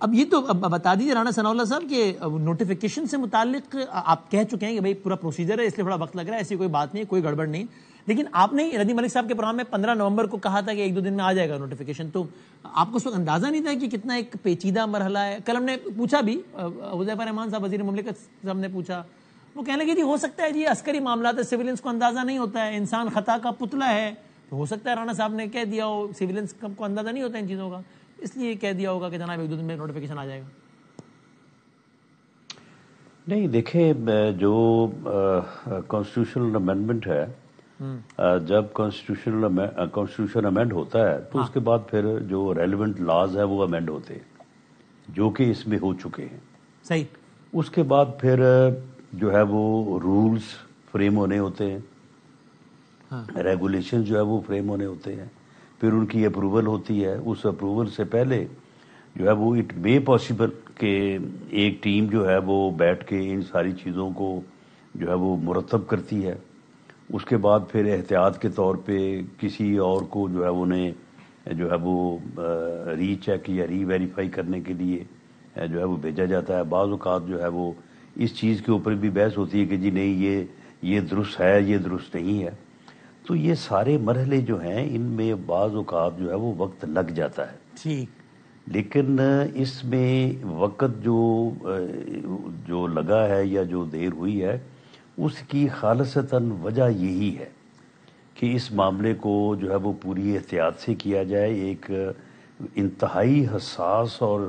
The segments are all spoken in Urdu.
اب یہ تو بتا دیجیے رانا ثناء اللہ صاحب کہ نوٹیفیکیشن سے متعلق آپ کہہ چکے ہیں کہ بھائی پورا پروسیجر ہے اس لیے تھوڑا وقت لگ رہا ہے، ایسی کوئی بات نہیں، کوئی گڑبڑ نہیں، لیکن آپ نے ردی ملک صاحب کے پروگرام میں 15 نومبر کو کہا تھا کہ 1-2 دن میں آ جائے گا نوٹیفیکیشن، تو آپ کو اس وقت اندازہ نہیں تھا کہ کتنا ایک پیچیدہ مرحلہ ہے؟ کل ہم نے پوچھا بھی، حذیفہ رحمان صاحب وزیر مملکت صاحب نے پوچھا، وہ کہنے لگے جی ہو سکتا ہے جی عسکری معاملات ہے، سویلینس کو اندازہ نہیں ہوتا ہے، انسان خطا کا پتلا ہے، تو ہو سکتا ہے رانا صاحب نے کہہ دیا ہو، سویلینس کو اندازہ نہیں ہوتا ان چیزوں کا، اس لیے کہہ دیا ہوگا کہ جناب 1-2 دن میں نوٹیفیکیشن آ جائے گا۔ نہیں دیکھیں، جو کانسٹیٹیوشنل امینڈمنٹ ہے، جب کانسٹیٹیوشن امینڈ ہوتا ہے تو اس کے بعد پھر جو ریلیونٹ لاز ہے وہ امینڈ ہوتے ہیں جو کہ اس میں ہو چکے ہیں، صحیح، اس کے بعد پھر جو ہے وہ رولز فریم ہونے ہوتے ہیں، ریگولیشن جو ہے وہ فریم ہونے ہوتے ہیں، پھر ان کی اپروول ہوتی ہے، اس اپروول سے پہلے جو ہے وہ اٹ مے پاسبل کہ ایک ٹیم جو ہے وہ بیٹھ کے ان ساری چیزوں کو جو ہے وہ مرتب کرتی ہے، اس کے بعد پھر احتیاط کے طور پہ کسی اور کو جو ہے انہیں جو ہے وہ ری چیک یا ری ویریفائی کرنے کے لیے جو ہے وہ بھیجا جاتا ہے۔ بعض اوقات جو ہے وہ اس چیز کے اوپر بھی بحث ہوتی ہے کہ جی نہیں یہ درست ہے، یہ درست نہیں ہے، تو یہ سارے مرحلے جو ہیں ان میں بعض اوقات جو ہے وہ وقت لگ جاتا ہے، ٹھیک، لیکن اس میں وقت جو لگا ہے یا جو دیر ہوئی ہے اس کی خالصتاً وجہ یہی ہے کہ اس معاملے کو جو ہے وہ پوری احتیاط سے کیا جائے، ایک انتہائی حساس اور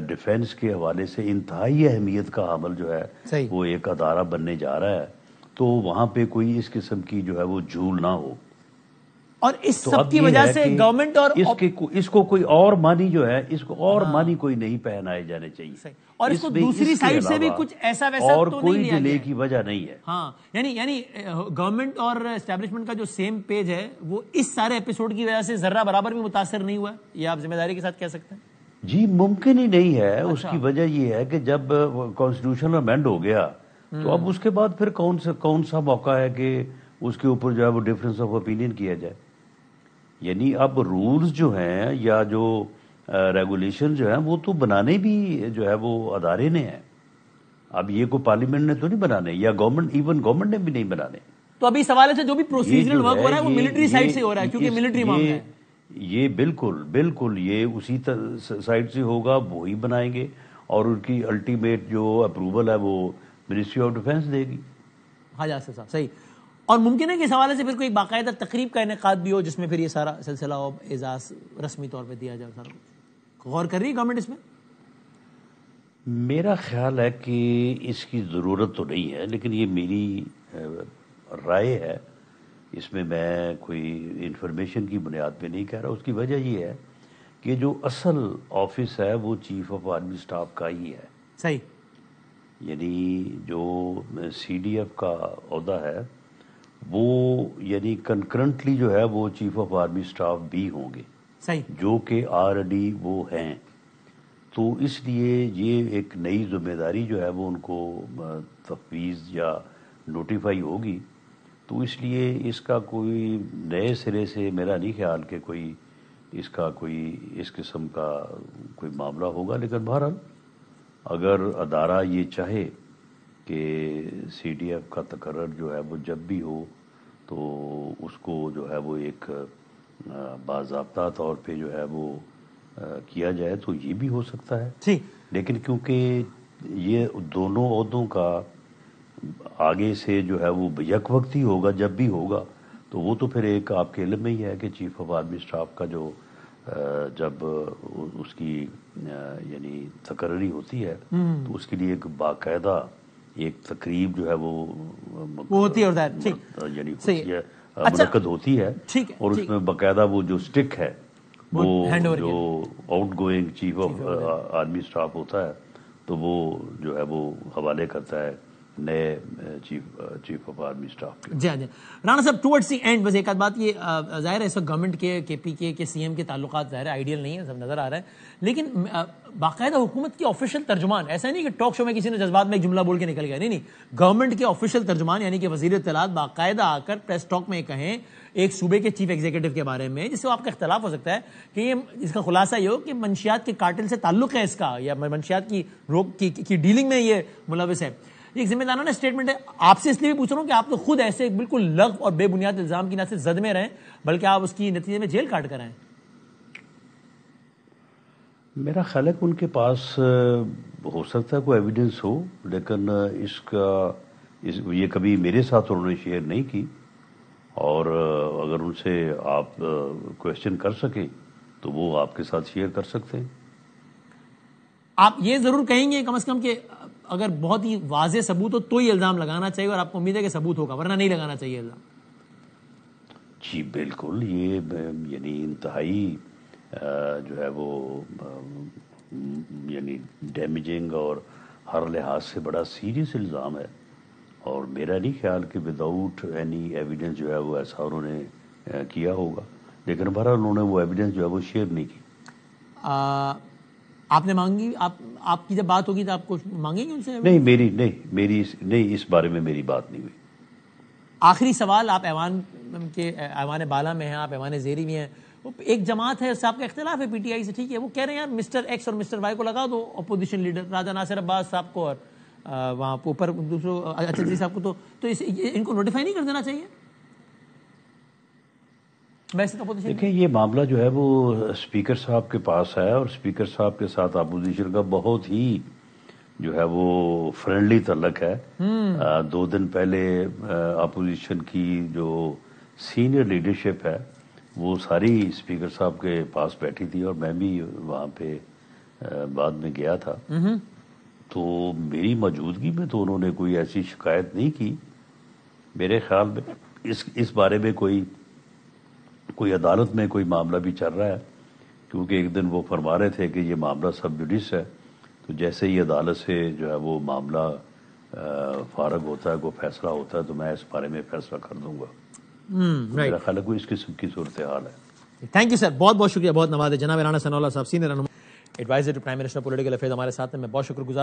ڈیفنس کے حوالے سے انتہائی اہمیت کا عمل جو ہے صحیح، وہ ایک ادارہ بننے جا رہا ہے، تو وہاں پہ کوئی اس قسم کی جو ہے وہ جھول نہ ہو۔ اور اس تو سب اب کی یہ وجہ ہے سے کہ گورنمنٹ اور اس کو کوئی اور معنی جو ہے اس کو اور معنی کوئی نہیں پہنائے جانے چاہیے، اور اس کو دوسری سائڈ سے بھی کچھ ایسا ویسا اور تو کوئی نہیں لیا ڈیلے گیا کی وجہ نہیں ہے۔ ہاں، یعنی گورنمنٹ اور اسٹیبلشمنٹ کا جو سیم پیج ہے وہ اس سارے ایپیسوڈ کی وجہ سے ذرہ برابر بھی متاثر نہیں ہوا، یہ آپ ذمہ داری کے ساتھ کہہ سکتے ہیں؟ جی ممکن ہی نہیں ہے، اس کی وجہ یہ ہے کہ جب کانسٹیٹیوشن امینڈ ہو گیا تو اب اس کے بعد پھر کون سا موقع ہے کہ اس کے اوپر جو ہے وہ ڈفرینس آف اوپینین کیا جائے، یعنی اب رولز جو ہیں یا جو ریگولیشن جو ہیں وہ تو بنانے بھی جو ہے وہ ادارے نے ہیں، اب یہ کوئی پارلیمنٹ نے تو نہیں بنانے یا گورنمنٹ نے بھی نہیں بنانے۔ تو ابھی اس حوالے سے جو بھی پروسیجرل ورک ہو رہا ہے وہ ملٹری سائڈ سے ہو رہا ہے کیونکہ ملٹری معاملہ ہے۔ یہ بالکل یہ اسی سائڈ سے ہوگا، وہی بنائیں گے اور ان کی الٹیمیٹ جو اپروول ہے وہ منسٹری آف ڈیفنس دے گی۔ حاج آصف صاحب صحیح، اور ممکن ہے کہ اس حوالے سے پھر کوئی باقاعدہ تقریب کا انعقاد بھی ہو جس میں پھر یہ سارا سلسلہ اعزاز رسمی طور پہ دیا جائے، سارا کچھ غور کر رہی ہے گورنمنٹ اس میں؟ میرا خیال ہے کہ اس کی ضرورت تو نہیں ہے، لیکن یہ میری رائے ہے، اس میں کوئی انفارمیشن کی بنیاد پہ نہیں کہہ رہا۔ اس کی وجہ یہ ہے کہ جو اصل آفس ہے وہ چیف آف آرمی اسٹاف کا ہی ہے، صحیح، یعنی جو سی ڈی ایف کا عہدہ ہے وہ یعنی کنکرنٹلی جو ہے وہ چیف آف آرمی اسٹاف بھی ہوں گے، صحیح، جو کہ آلریڈی وہ ہیں، تو اس لیے یہ ایک نئی ذمہ داری جو ہے وہ ان کو تفویض یا نوٹیفائی ہوگی، تو اس لیے اس کا کوئی نئے سرے سے میرا نہیں خیال کہ کوئی اس قسم کا کوئی معاملہ ہوگا، لیکن بہرحال اگر ادارہ یہ چاہے کہ سی ڈی ایف کا تقرر جو ہے وہ جب بھی ہو تو اس کو جو ہے وہ ایک باضابطہ طور پہ جو ہے وہ کیا جائے تو یہ بھی ہو سکتا ہے، ٹھیک، لیکن کیونکہ یہ دونوں عہدوں کا آگے سے جو ہے وہ یک وقت ہی ہوگا، جب بھی ہوگا تو وہ تو پھر ایک آپ کے علم میں ہی ہے کہ چیف آف آرمی اسٹاف کا جو جب اس کی یعنی تقرری ہوتی ہے تو اس کے لیے ایک باقاعدہ ایک تقریب جو ہے وہ ہوتی ہے، یعنی منعقد ہوتی ہے، اور اس میں باقاعدہ وہ جو سٹک ہے وہ جو out going chief of army staff ہوتا ہے تو وہ جو ہے وہ حوالے کرتا ہے نئے چیف آف آرمی اسٹاف کے. جی جی رانا صاحب ٹورڈز دی اینڈ بس ایک آدھ بات، یہ ظاہر ہے اس وقت گورنمنٹ کے پی کے سی ایم کے تعلقات ظاہر ہے آئیڈیل نہیں ہے، سب نظر آ رہا ہے، لیکن باقاعدہ حکومت کی آفیشیل ترجمان، ایسا نہیں کہ ٹاک شو میں کسی نے جذبات میں ایک جملہ بول کے نکل گیا، نہیں، گورنمنٹ کے آفیشیل ترجمان یعنی کہ وزیر اطلاعات باقاعدہ آ کر پریس ٹاک میں کہیں ایک صوبے کے چیف ایگزیکٹو کے بارے میں، جس سے آپ کا اختلاف ہو سکتا ہے کہ یہ اس کا خلاصہ یہ ہو کہ منشیات کے کارٹل سے تعلق ہے اس کا، یا منشیات کی روک کی ڈیلنگ میں یہ ملوث ہے. ایک ذمہ دارانہ اسٹیٹمنٹ ہے. آپ سے اس لیے بھی پوچھ رہا ہوں کہ آپ تو خود ایسے بالکل لغو اور بے بنیاد الزام کی نہ صرف زد میں رہیں بلکہ آپ اس کی نتیجے میں جیل کاٹ کر آئیں. میرا خیال ہے کہ ان کے پاس ہو سکتا ہے کوئی ایویڈنس ہو، لیکن یہ کبھی میرے ساتھ انہوں نے شیئر نہیں کی، اور اگر ان سے آپ کویشچن کر سکیں تو وہ آپ کے ساتھ شیئر کر سکتے ہیں. آپ یہ ضرور کہیں گے کم از کم کہ اگر بہت ہی واضح ثبوت ہو تو ہی الزام لگانا چاہیے، اور آپ کو امید ہے کہ ثبوت ہوگا، ورنہ نہیں لگانا چاہیے الزام. جی بالکل، یہ یعنی انتہائی جو ہے وہ یعنی ڈیمیجنگ اور ہر لحاظ سے بڑا سیریس الزام ہے، اور میرا نہیں خیال کہ وداؤٹ اینی ایویڈنس جو ہے وہ ایسا انہوں نے کیا ہوگا، لیکن بہرحال انہوں نے وہ ایویڈنس جو ہے وہ شیئر نہیں کی. آپ نے مانگی، آپ کی جب بات ہوگی تو آپ کو مانگیں گے ان سے؟ نہیں، اس بارے میں میری بات نہیں ہوئی. آخری سوال، آپ ایوان بالا میں ہیں، آپ ایوان زیری میں ہیں، ایک جماعت ہے، صاحب کا اختلاف ہے پی ٹی آئی سے، ٹھیک ہے، وہ کہہ رہے ہیں یار مسٹر ایکس اور مسٹر وائی کو لگا دو اپوزیشن لیڈر، راجہ ناصر عباس صاحب کو اور وہاں اوپر دوسروں اچل جی صاحب کو، تو ان کو نوٹیفائی نہیں کر دینا چاہیے؟ دیکھیں یہ معاملہ جو ہے وہ اسپیکر صاحب کے پاس ہے، اور اسپیکر صاحب کے ساتھ اپوزیشن کا بہت ہی جو ہے وہ فرینڈلی تعلق ہے. 2 دن پہلے اپوزیشن کی جو سینئر لیڈرشپ ہے وہ ساری اسپیکر صاحب کے پاس بیٹھی تھی، اور میں بھی وہاں پہ بعد میں گیا تھا. تو میری موجودگی میں تو انہوں نے کوئی ایسی شکایت نہیں کی. میرے خیال میں اس بارے میں کوئی عدالت میں کوئی معاملہ بھی چل رہا ہے، کیونکہ ایک دن وہ فرما رہے تھے کہ یہ معاملہ سب جوڈیس ہے، تو جیسے ہی عدالت سے جو ہے وہ معاملہ فارغ ہوتا ہے، کوئی فیصلہ ہوتا ہے، تو میں اس بارے میں فیصلہ کر دوں گا. میرا خیال ہے کوئی اس قسم کی صورتحال ہے. تھینک یو سر، بہت بہت شکریہ، بہت نوازے جناب رانا ثناء اللہ صاحب، senior adviser to prime minister political affairs ہمارے ساتھ ہیں. میں بہت شکر گزار